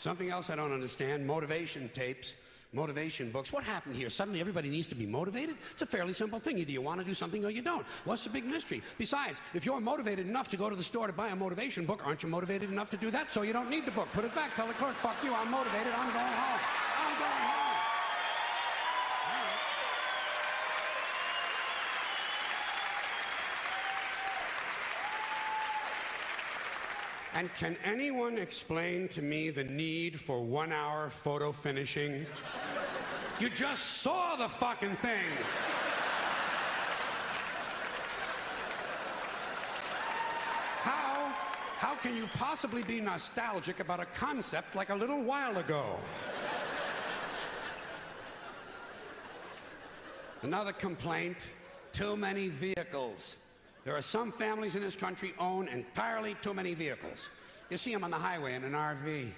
Something else I don't understand, motivation tapes, motivation books. What happened here? Suddenly everybody needs to be motivated? It's a fairly simple thing. Either you want to do something or you don't. What's the big mystery? Besides, if you're motivated enough to go to the store to buy a motivation book, aren't you motivated enough to do that? So you don't need the book. Put it back. Tell the clerk, fuck you, I'm motivated, I'm going home. I'm going home. And can anyone explain to me the need for 1 hour photo finishing? You just saw the fucking thing. How can you possibly be nostalgic about a concept like a little while ago? Another complaint, too many vehicles. There are some families in this country own entirely too many vehicles. You see them on the highway in an RV.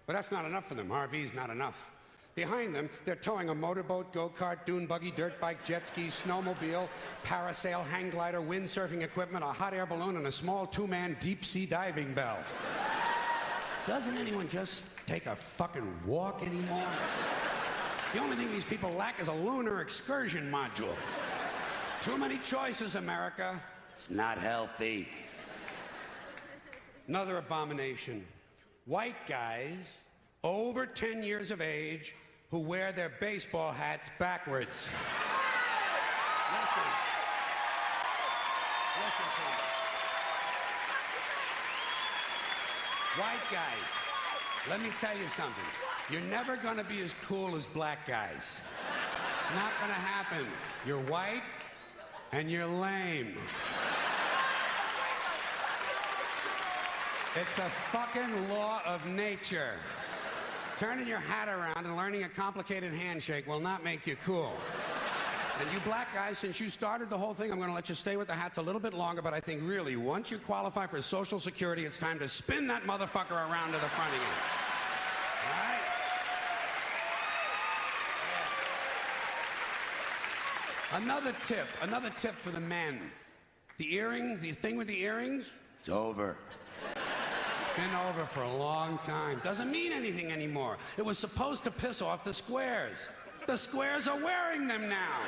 But that's not enough for them. RV's not enough. Behind them, they're towing a motorboat, go-kart, dune buggy, dirt bike, jet ski, snowmobile, parasail, hang glider, windsurfing equipment, a hot air balloon, and a small two-man deep-sea diving bell. Doesn't anyone just take a fucking walk anymore? The only thing these people lack is a lunar excursion module. Too many choices, America. It's not healthy. Another abomination. White guys over 10 years of age who wear their baseball hats backwards. Listen to me. White guys, let me tell you something. You're never gonna be as cool as black guys. It's not gonna happen. You're white and you're lame. It's a fucking law of nature. Turning your hat around and learning a complicated handshake will not make you cool. And you black guys, since you started the whole thing, I'm gonna let you stay with the hats a little bit longer, but I think really, once you qualify for Social Security, it's time to spin that motherfucker around to the front again. All right? Another tip for the men. The earrings, the thing with the earrings, it's over. Been over for a long time. Doesn't mean anything anymore. It was supposed to piss off the squares. The squares are wearing them now.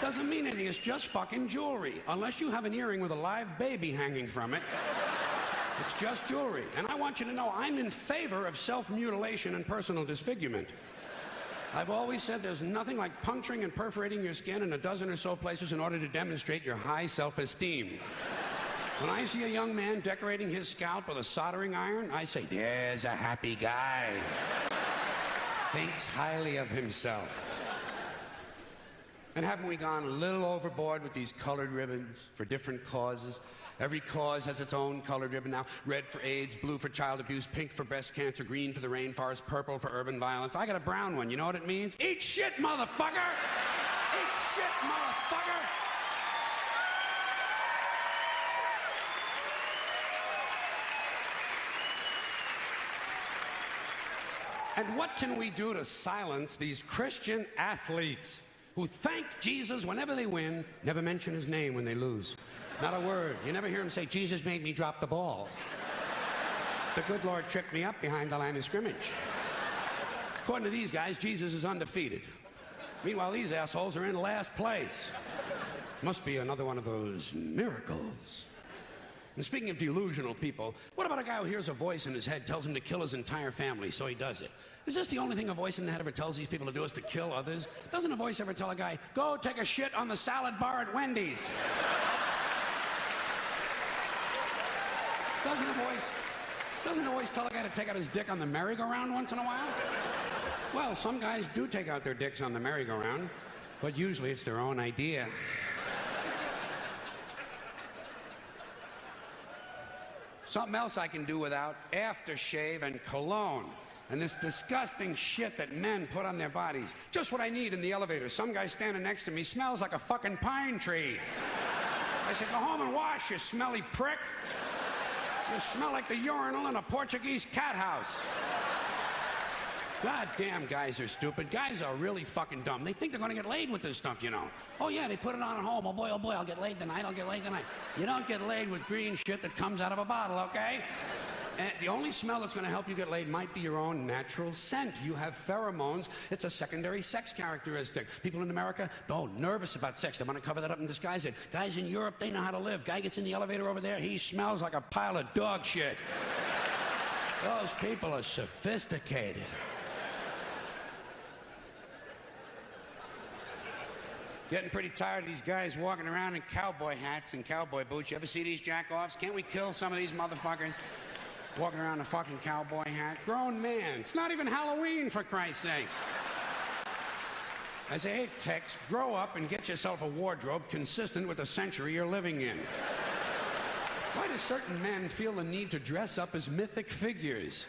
Doesn't mean anything. It's just fucking jewelry. Unless you have an earring with a live baby hanging from it, it's just jewelry. And I want you to know I'm in favor of self-mutilation and personal disfigurement. I've always said there's nothing like puncturing and perforating your skin in a dozen or so places in order to demonstrate your high self-esteem. When I see a young man decorating his scalp with a soldering iron, I say, there's a happy guy. Thinks highly of himself. And haven't we gone a little overboard with these colored ribbons for different causes? Every cause has its own colored ribbon now. Red for AIDS, blue for child abuse, pink for breast cancer, green for the rainforest, purple for urban violence. I got a brown one. You know what it means? Eat shit, motherfucker! Eat shit, motherfucker! And what can we do to silence these Christian athletes who thank Jesus whenever they win, never mention his name when they lose? Not a word. You never hear him say, Jesus made me drop the ball. The good Lord tripped me up behind the line of scrimmage. According to these guys, Jesus is undefeated. Meanwhile, these assholes are in last place. Must be another one of those miracles. And speaking of delusional people, what about a guy who hears a voice in his head tells him to kill his entire family, so he does it? Is this the only thing a voice in the head ever tells these people to do is to kill others? Doesn't a voice ever tell a guy, go take a shit on the salad bar at Wendy's? Doesn't a voice tell a guy to take out his dick on the merry-go-round once in a while? Well, some guys do take out their dicks on the merry-go-round, but usually it's their own idea. Something else I can do without, aftershave and cologne. And this disgusting shit that men put on their bodies. Just what I need in the elevator. Some guy standing next to me smells like a fucking pine tree. I said, go home and wash, you smelly prick. You smell like the urinal in a Portuguese cat house. God damn, guys are stupid. Guys are really fucking dumb. They think they're gonna get laid with this stuff, you know. Oh yeah, they put it on at home. Oh boy, I'll get laid tonight, I'll get laid tonight. You don't get laid with green shit that comes out of a bottle, okay? And the only smell that's going to help you get laid might be your own natural scent. You have pheromones. It's a secondary sex characteristic. People in America, nervous about sex. They want to cover that up and disguise it. Guys in Europe, they know how to live. Guy gets in the elevator over there, he smells like a pile of dog shit. Those people are sophisticated. Getting pretty tired of these guys walking around in cowboy hats and cowboy boots. You ever see these jack-offs? Can't we kill some of these motherfuckers? Walking around in a fucking cowboy hat. Grown man. It's not even Halloween, for Christ's sakes. I say, hey, Tex, grow up and get yourself a wardrobe consistent with the century you're living in. Why do certain men feel the need to dress up as mythic figures?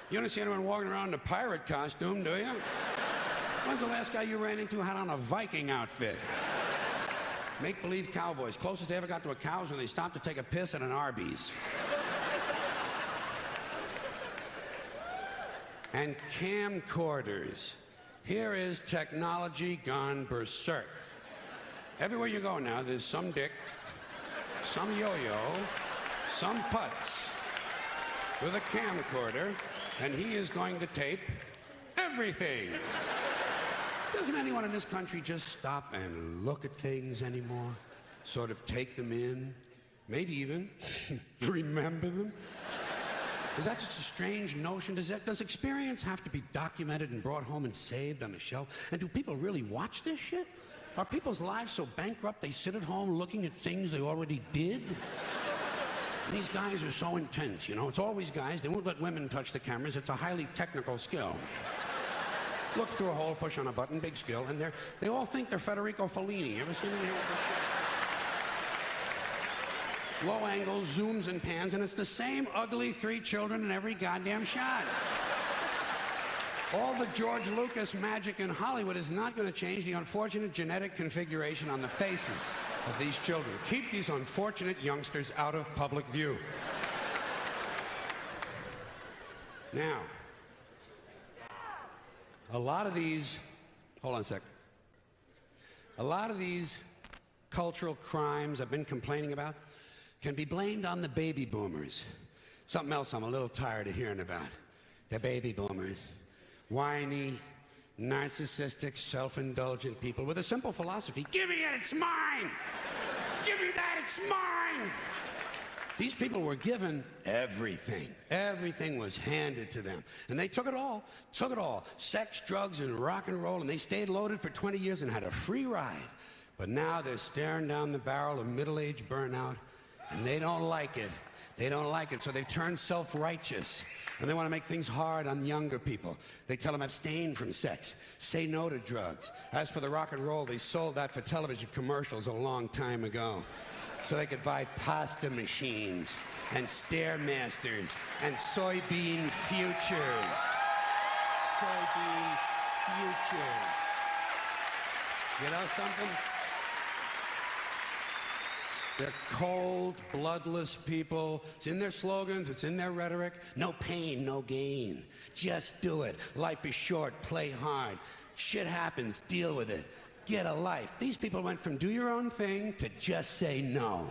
You don't see anyone walking around in a pirate costume, do you? When's the last guy you ran into had on a Viking outfit? Make-believe cowboys. Closest they ever got to a cow is when they stopped to take a piss at an Arby's. And camcorders. Here is technology gone berserk. Everywhere you go now, there's some dick, some yo-yo, some putz with a camcorder, and he is going to tape everything. Doesn't anyone in this country just stop and look at things anymore? Sort of take them in? Maybe even remember them? Is that just a strange notion? Does experience have to be documented and brought home and saved on a shelf? And do people really watch this shit? Are people's lives so bankrupt they sit at home looking at things they already did? These guys are so intense, you know? It's always guys. They won't let women touch the cameras. It's a highly technical skill. Look through a hole, push on a button, big skill, and they all think they're Federico Fellini. You ever seen any of this shit? Low angles, zooms, and pans, and it's the same ugly 3 children in every goddamn shot. All the George Lucas magic in Hollywood is not going to change the unfortunate genetic configuration on the faces of these children. Keep these unfortunate youngsters out of public view. Now, a lot of these cultural crimes I've been complaining about can be blamed on the baby boomers. Something else I'm a little tired of hearing about. The baby boomers. Whiny, narcissistic, self-indulgent people with a simple philosophy. Give me it, it's mine! Give me that, it's mine! These people were given everything. Everything was handed to them. And they took it all. Sex, drugs, and rock and roll, and they stayed loaded for 20 years and had a free ride. But now they're staring down the barrel of middle-age burnout, and they don't like it. They don't like it, so they've turned self-righteous. And they want to make things hard on younger people. They tell them abstain from sex, say no to drugs. As for the rock and roll, they sold that for television commercials a long time ago. So they could buy pasta machines and Stairmasters and soybean futures. Soybean futures. You know something? They're cold, bloodless people. It's in their slogans, it's in their rhetoric. No pain, no gain. Just do it. Life is short, play hard. Shit happens, deal with it. Get a life. These people went from do your own thing to just say no.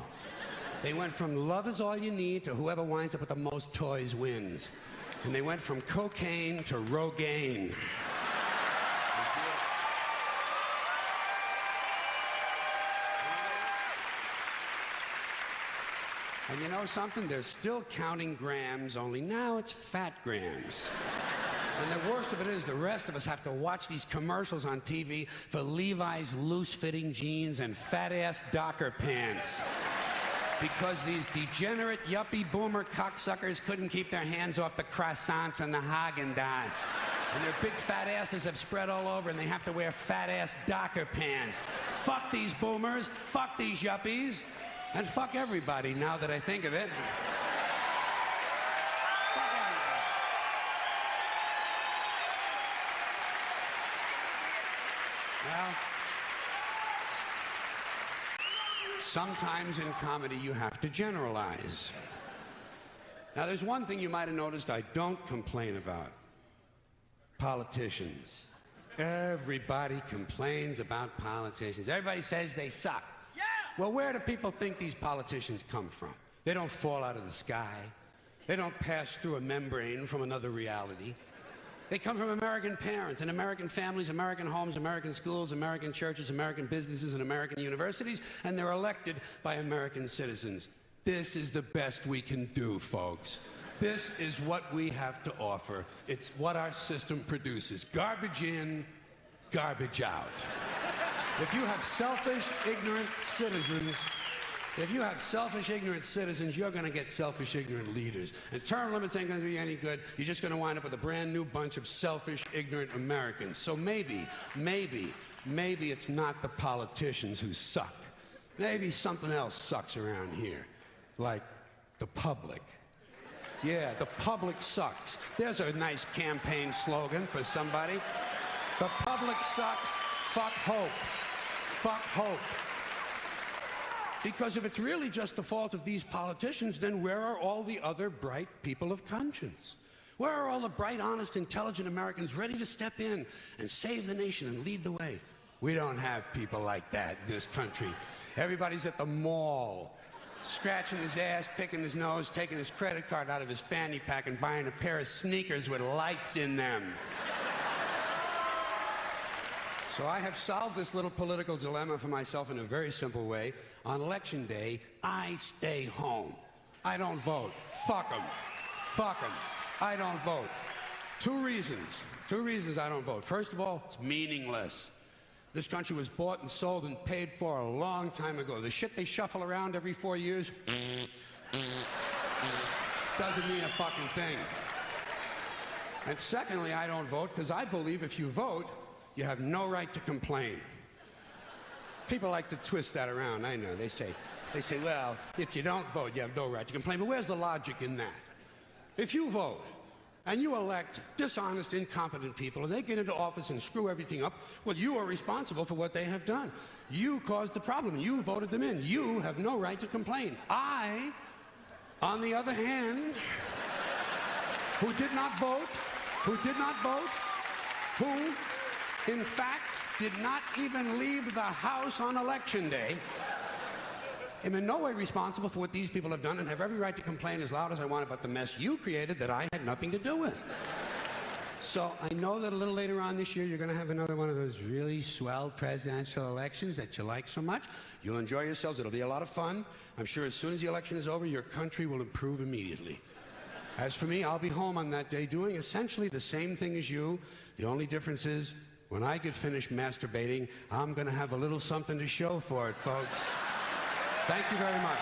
They went from love is all you need to whoever winds up with the most toys wins. And they went from cocaine to Rogaine. And you know something? They're still counting grams, only now it's fat grams. And the worst of it is the rest of us have to watch these commercials on TV for Levi's loose-fitting jeans and fat-ass Docker pants. Because these degenerate, yuppie, boomer cocksuckers couldn't keep their hands off the croissants and the Haagen-Dazs. And their big fat asses have spread all over, and they have to wear fat-ass Docker pants. Fuck these boomers, fuck these yuppies, and fuck everybody, now that I think of it. Well, sometimes in comedy you have to generalize. Now there's one thing you might have noticed I don't complain about. Politicians. Everybody complains about politicians. Everybody says they suck. Yeah! Well, where do people think these politicians come from? They don't fall out of the sky. They don't pass through a membrane from another reality. They come from American parents and American families, American homes, American schools, American churches, American businesses, and American universities, and they're elected by American citizens. This is the best we can do, folks. This is what we have to offer. It's what our system produces. Garbage in, garbage out. If you have selfish, ignorant citizens, you're going to get selfish, ignorant leaders. And term limits ain't going to do you any good. You're just going to wind up with a brand new bunch of selfish, ignorant Americans. So maybe it's not the politicians who suck. Maybe something else sucks around here, like the public. Yeah, the public sucks. There's a nice campaign slogan for somebody. The public sucks. Fuck hope. Fuck hope. Because if it's really just the fault of these politicians, then where are all the other bright people of conscience? Where are all the bright, honest, intelligent Americans ready to step in and save the nation and lead the way? We don't have people like that in this country. Everybody's at the mall, scratching his ass, picking his nose, taking his credit card out of his fanny pack and buying a pair of sneakers with lights in them. So I have solved this little political dilemma for myself in a very simple way. On election day, I stay home. I don't vote. Fuck them. Fuck them. I don't vote. Two reasons I don't vote. First of all, it's meaningless. This country was bought and sold and paid for a long time ago. The shit they shuffle around every 4 years doesn't mean a fucking thing. And secondly, I don't vote because I believe if you vote, you have no right to complain. People like to twist that around, I know. They say, well, if you don't vote, you have no right to complain. But where's the logic in that? If you vote and you elect dishonest, incompetent people and they get into office and screw everything up, well, you are responsible for what they have done. You caused the problem. You voted them in. You have no right to complain. I, on the other hand, who did not vote, who in fact, did not even leave the house on election day, am in no way responsible for what these people have done and have every right to complain as loud as I want about the mess you created that I had nothing to do with. So I know that a little later on this year, you're going to have another one of those really swell presidential elections that you like so much. You'll enjoy yourselves. It'll be a lot of fun. I'm sure as soon as the election is over, your country will improve immediately. As for me, I'll be home on that day doing essentially the same thing as you. The only difference is, when I get finished masturbating, I'm going to have a little something to show for it, folks. Thank you very much.